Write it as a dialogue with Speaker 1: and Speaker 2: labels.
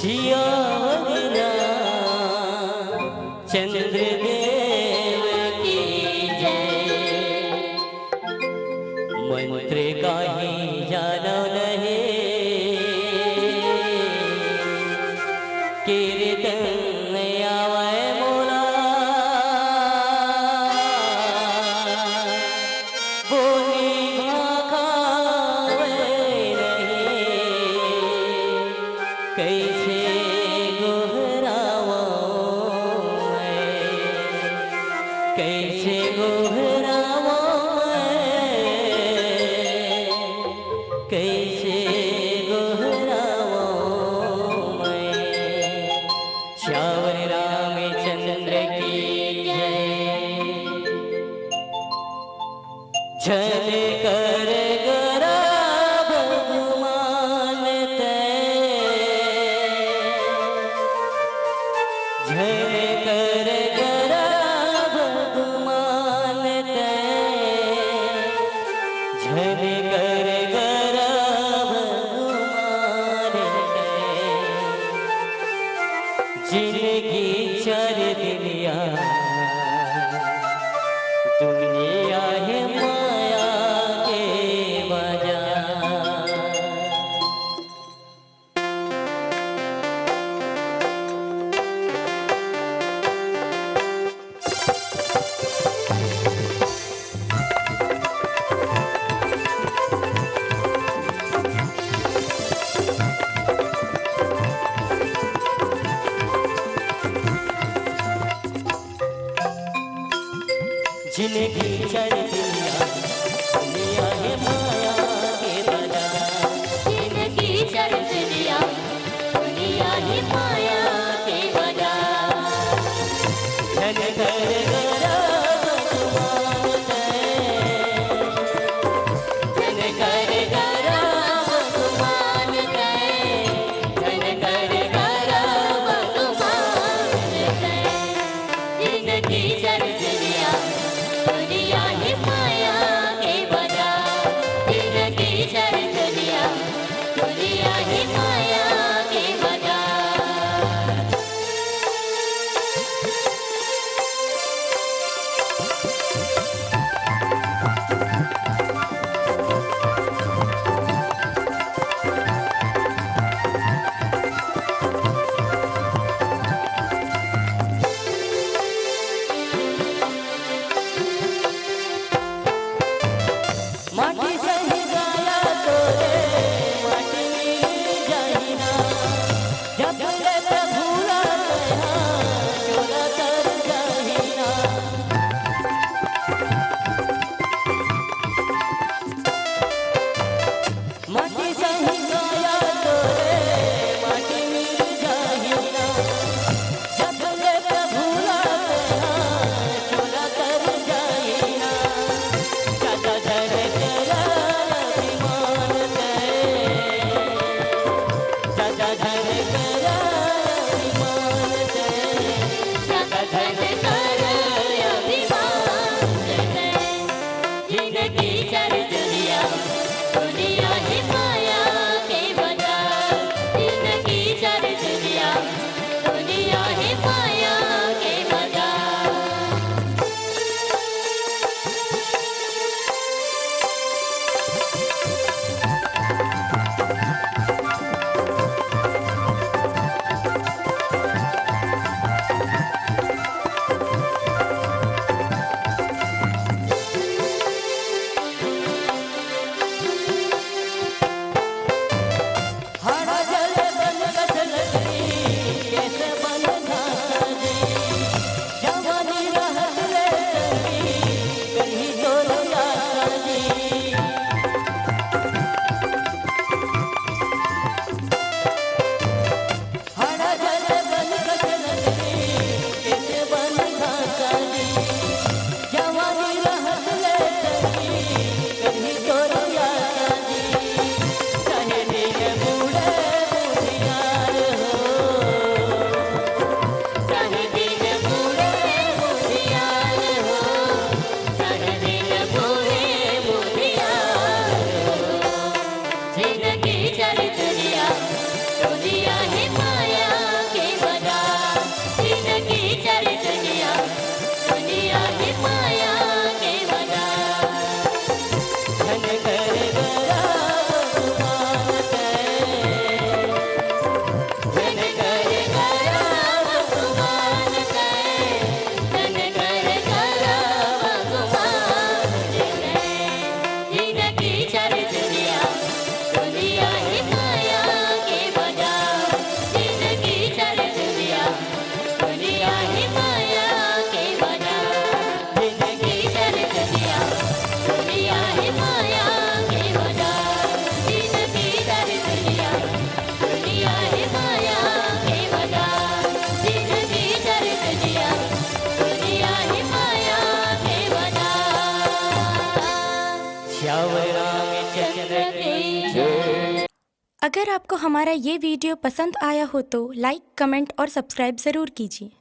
Speaker 1: जिया चंद्रदेव की जय। मंत्र काही जानो नहीं, कीर्तन आवे मोला, बोली भाखावे नहीं, कैसे कैसे गोहरावा मैं, कैसे गोहरावा मैं। श्यावर रामचंद्र की जय। झल कर गरा भगवान ते, झल कर गरा भगवान ते, झल कर गरा भगवान ते। जिंदगी चार दुनिया, दुनिया है माया के बाजार। जिंदगी चल दुनिया, दुनिया है माया के बाजार।
Speaker 2: जिंदगी चल दुनिया, दुनिया ही माया के बाजार।
Speaker 1: झल कर गरा भगवान ते, झल कर गरा भगवान ते,
Speaker 2: झल कर गरा भगवान ते। जिंदगी चल दुनिया, दुनिया ही
Speaker 1: सियावर रामचंद्र की जय।
Speaker 3: अगर आपको हमारा ये वीडियो पसंद आया हो तो लाइक, कमेंट और सब्सक्राइब ज़रूर कीजिए।